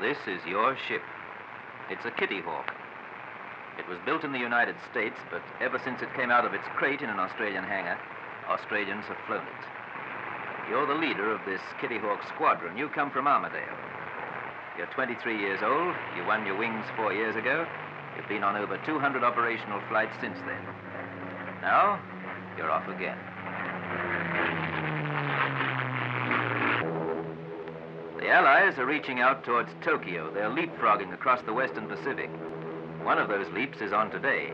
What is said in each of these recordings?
This is your ship. It's a Kittyhawk. It was built in the United States, but ever since it came out of its crate in an Australian hangar, Australians have flown it. You're the leader of this Kittyhawk squadron. You come from Armidale. You're 23 years old. You won your wings 4 years ago. You've been on over 200 operational flights since then. Now, you're off again. The Allies are reaching out towards Tokyo. They're leapfrogging across the Western Pacific. One of those leaps is on today,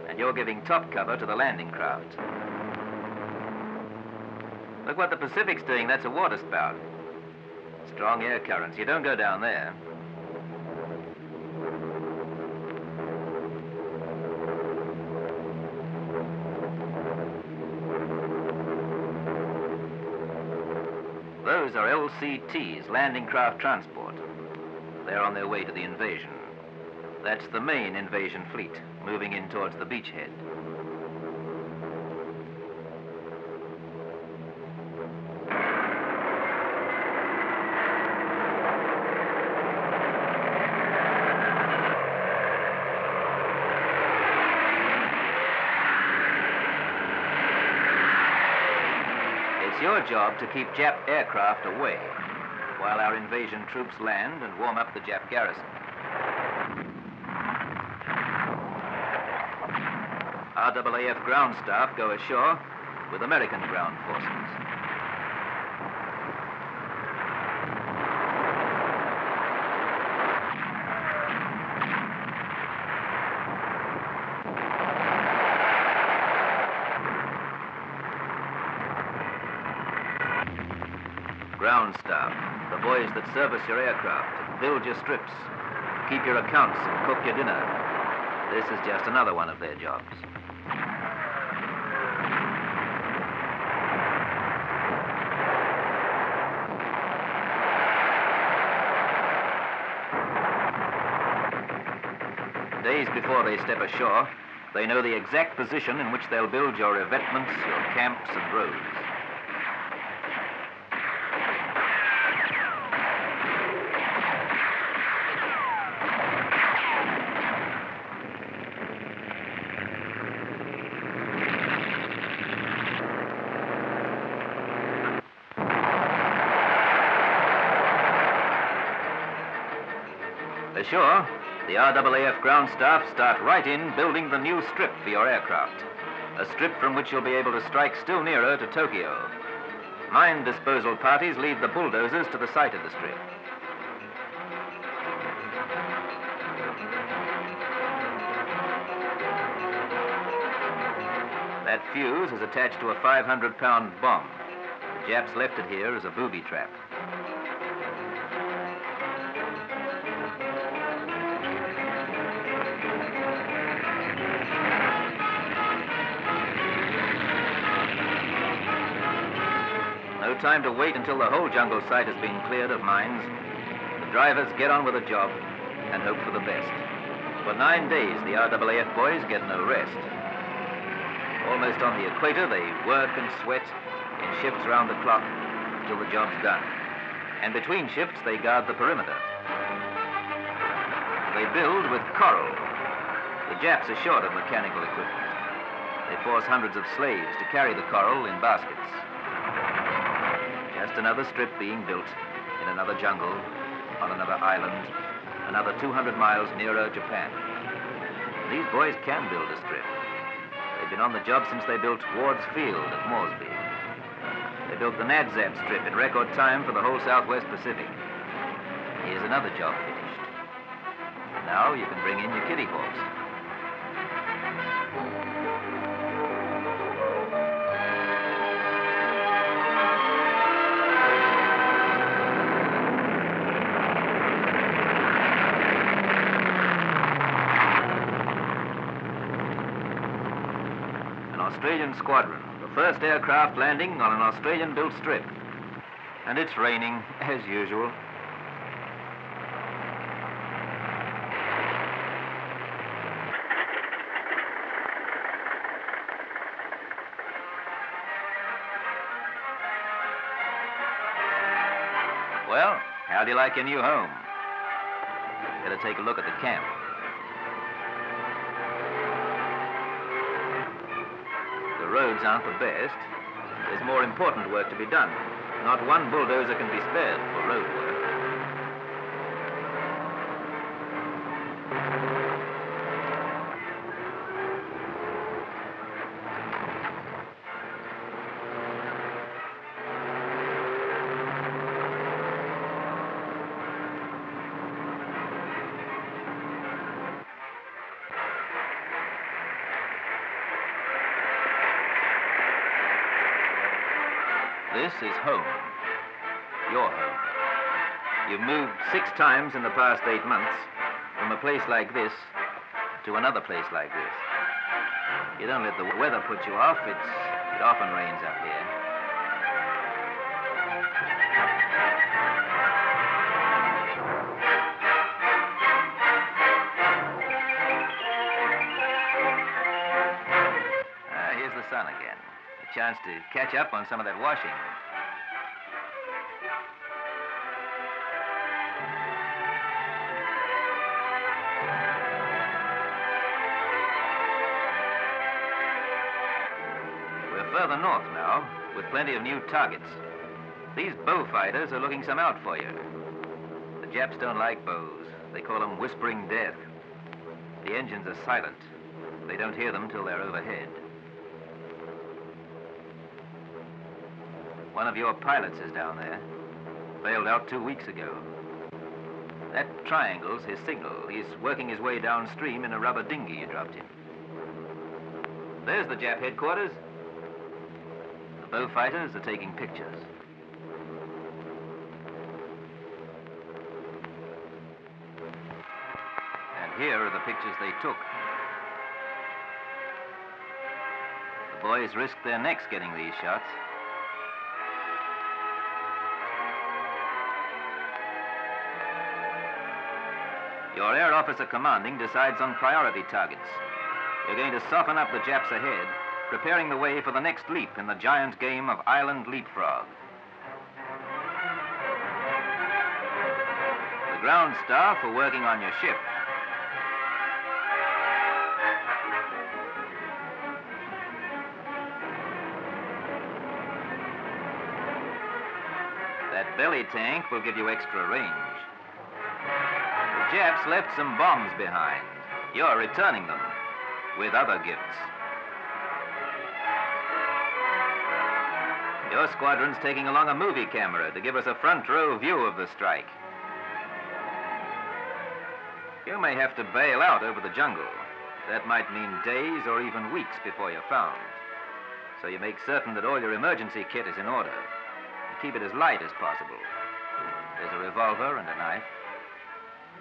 and you're giving top cover to the landing craft. Look what the Pacific's doing. That's a waterspout. Strong air currents. You don't go down there. Those are LCTs, landing craft transport. They're on their way to the invasion. That's the main invasion fleet, moving in towards the beachhead. It's your job to keep Jap aircraft away, while our invasion troops land and warm up the Jap garrison. RAAF ground staff go ashore with American ground forces. Ground staff, the boys that service your aircraft, build your strips, keep your accounts and cook your dinner. This is just another one of their jobs. Days before they step ashore, they know the exact position in which they'll build your revetments, your camps and roads. Ashore, the RAAF ground staff start right in building the new strip for your aircraft. A strip from which you'll be able to strike still nearer to Tokyo. Mine disposal parties lead the bulldozers to the site of the strip. That fuse is attached to a 500-pound bomb. The Japs left it here as a booby trap. No time to wait until the whole jungle site has been cleared of mines. The drivers get on with the job and hope for the best. For 9 days, the RAAF boys get no rest. Almost on the equator, they work and sweat in shifts round the clock till the job's done. And between shifts, they guard the perimeter. They build with coral. The Japs are short of mechanical equipment. They force hundreds of slaves to carry the coral in baskets. Just another strip being built in another jungle, on another island, another 200 miles nearer Japan. These boys can build a strip. They've been on the job since they built Ward's Field at Moresby. They built the Nadzab strip in record time for the whole Southwest Pacific. Here's another job finished. Now you can bring in your Kittyhawks. Australian squadron, the first aircraft landing on an Australian-built strip. And it's raining, as usual. Well, how do you like your new home? Better take a look at the camp. The roads aren't the best. There's more important work to be done. Not one bulldozer can be spared for road work. This is home. Your home. You've moved 6 times in the past 8 months, from a place like this to another place like this. You don't let the weather put you off. It often rains up here. Here's the sun again. A chance to catch up on some of that washing. We're further north now, with plenty of new targets. These bow fighters are looking some out for you. The Japs don't like bows. They call them whispering death. The engines are silent. They don't hear them till they're overhead. One of your pilots is down there. Bailed out 2 weeks ago. That triangle's his signal. He's working his way downstream in a rubber dinghy you dropped him. There's the Jap headquarters. The bow fighters are taking pictures. And here are the pictures they took. The boys risked their necks getting these shots. Your air officer commanding decides on priority targets. You're going to soften up the Japs ahead, preparing the way for the next leap in the giant game of island leapfrog. The ground staff are working on your ship. That belly tank will give you extra range. The Japs left some bombs behind. You're returning them with other gifts. Your squadron's taking along a movie camera to give us a front row view of the strike. You may have to bail out over the jungle. That might mean days or even weeks before you're found. So you make certain that all your emergency kit is in order. You keep it as light as possible. There's a revolver and a knife.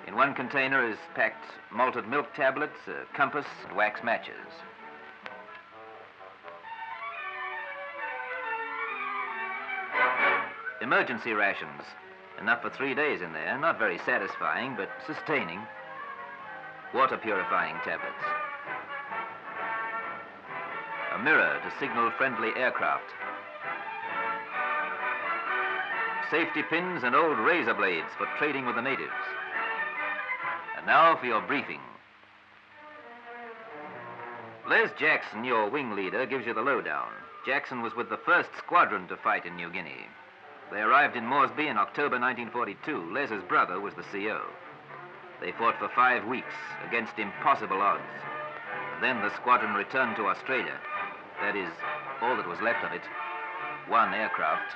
In one container is packed malted milk tablets, a compass, and wax matches. Emergency rations. Enough for 3 days in there. Not very satisfying, but sustaining. Water purifying tablets. A mirror to signal friendly aircraft. Safety pins and old razor blades for trading with the natives. And now for your briefing. Les Jackson, your wing leader, gives you the lowdown. Jackson was with the 1st Squadron to fight in New Guinea. They arrived in Moresby in October 1942. Les's brother was the CO. They fought for 5 weeks against impossible odds. Then the squadron returned to Australia. That is, all that was left of it. 1 aircraft.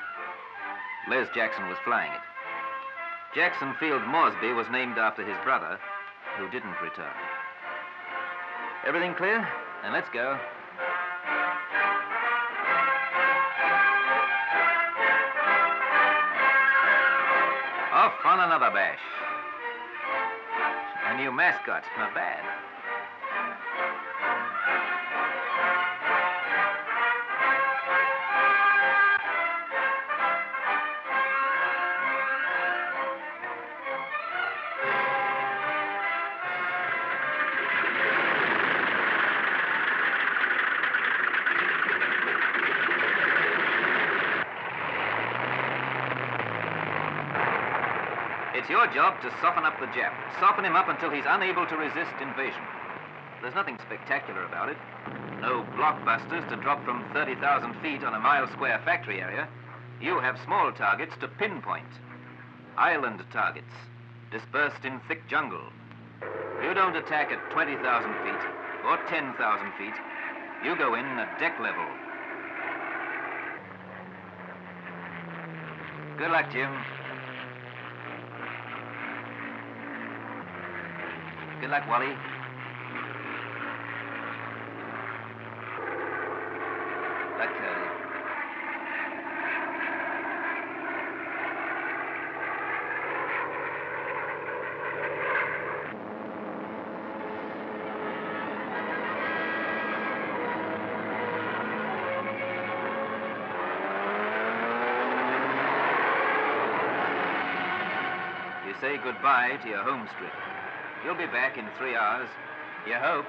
Les Jackson was flying it. Jackson Field Moresby was named after his brother, who didn't return. Everything clear? Then let's go. Off on another bash. A new mascot, not bad. It's your job to soften up the Jap. Soften him up until he's unable to resist invasion. There's nothing spectacular about it. No blockbusters to drop from 30,000 feet on a mile-square factory area. You have small targets to pinpoint. Island targets, dispersed in thick jungle. You don't attack at 20,000 feet or 10,000 feet. You go in at deck level. Good luck, Jim. Good luck, Wally. Luck, Curly. You say goodbye to your home strip. You'll be back in 3 hours. You hope.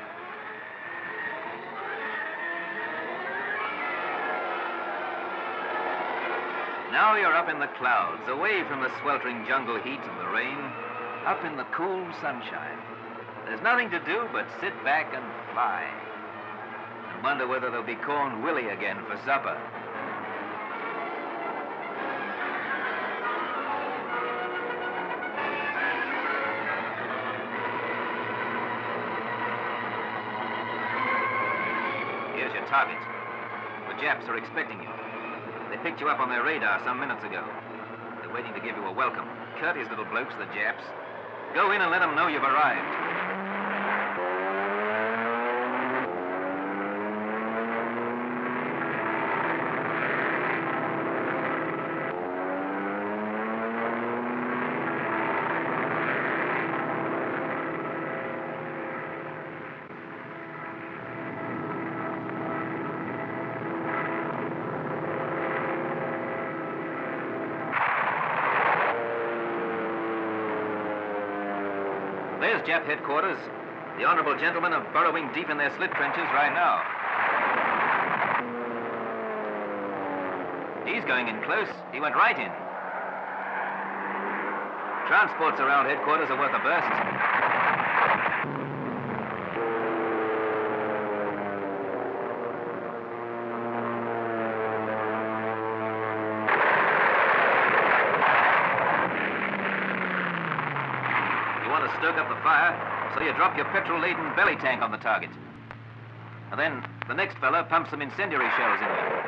Now you're up in the clouds, away from the sweltering jungle heat and the rain, up in the cool sunshine. There's nothing to do but sit back and fly. And wonder whether there'll be corn willy again for supper. Here's your target. The Japs are expecting you. They picked you up on their radar some minutes ago. They're waiting to give you a welcome. Courteous little blokes, the Japs. Go in and let them know you've arrived. There's Jap headquarters. The honorable gentlemen are burrowing deep in their slit trenches right now. He's going in close. He went right in. Transports around headquarters are worth a burst. Stoke up the fire, so you drop your petrol-laden belly tank on the target. And then the next fella pumps some incendiary shells in there.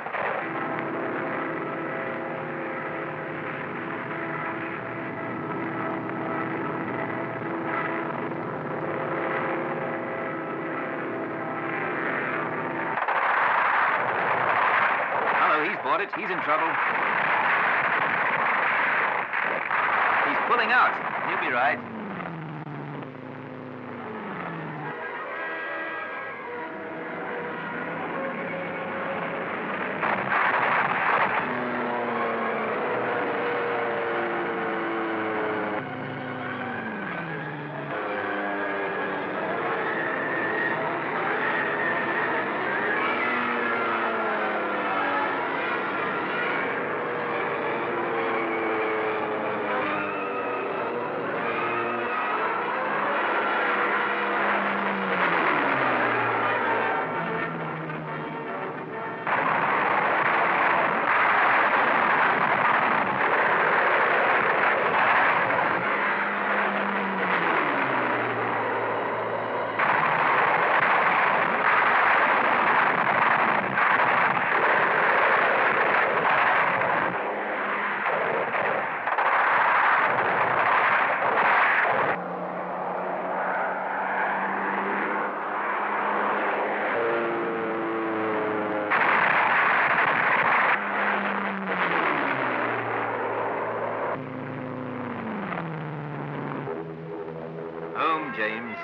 Hello, he's bought it. He's in trouble. He's pulling out. He'll be right. James.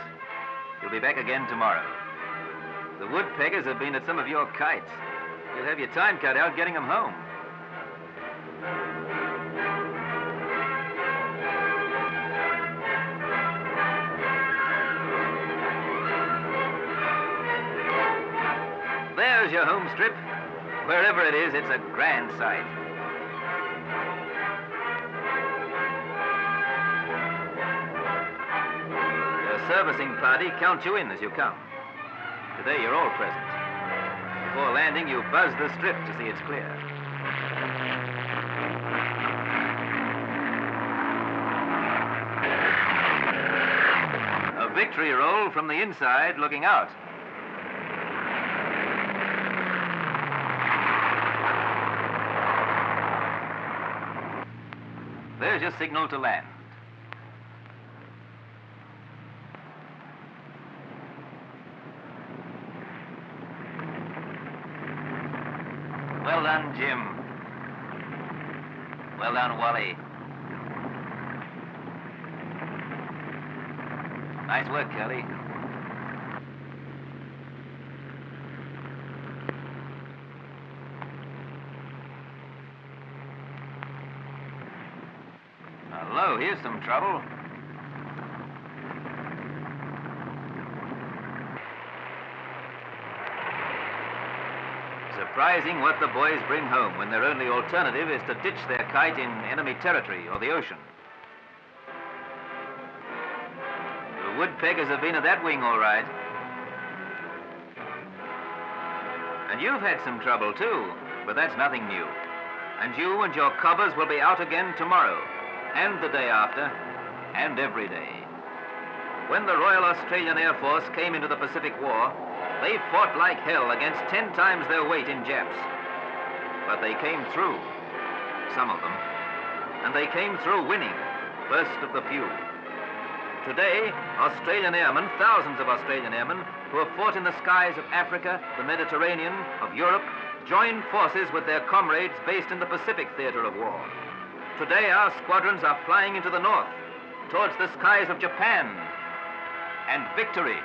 You'll be back again tomorrow. The woodpeckers have been at some of your kites. You'll have your time cut out getting them home. There's your home strip. Wherever it is, it's a grand sight. servicing party count you in as you come. Today you're all present. Before landing, you buzz the strip to see it's clear. A victory roll from the inside looking out. There's your signal to land. Well done, Jim. Well done, Wally. Nice work, Kelly. Hello, here's some trouble. Surprising what the boys bring home when their only alternative is to ditch their kite in enemy territory or the ocean. The woodpeckers have been at that wing all right. And you've had some trouble too, but that's nothing new. And you and your cobbers will be out again tomorrow, and the day after, and every day. When the Royal Australian Air Force came into the Pacific War, they fought like hell against 10 times their weight in Japs. But they came through, some of them, and they came through winning, first of the few. Today, Australian airmen, thousands of Australian airmen, who have fought in the skies of Africa, the Mediterranean, of Europe, join forces with their comrades based in the Pacific theater of war. Today, our squadrons are flying into the north, towards the skies of Japan, and victory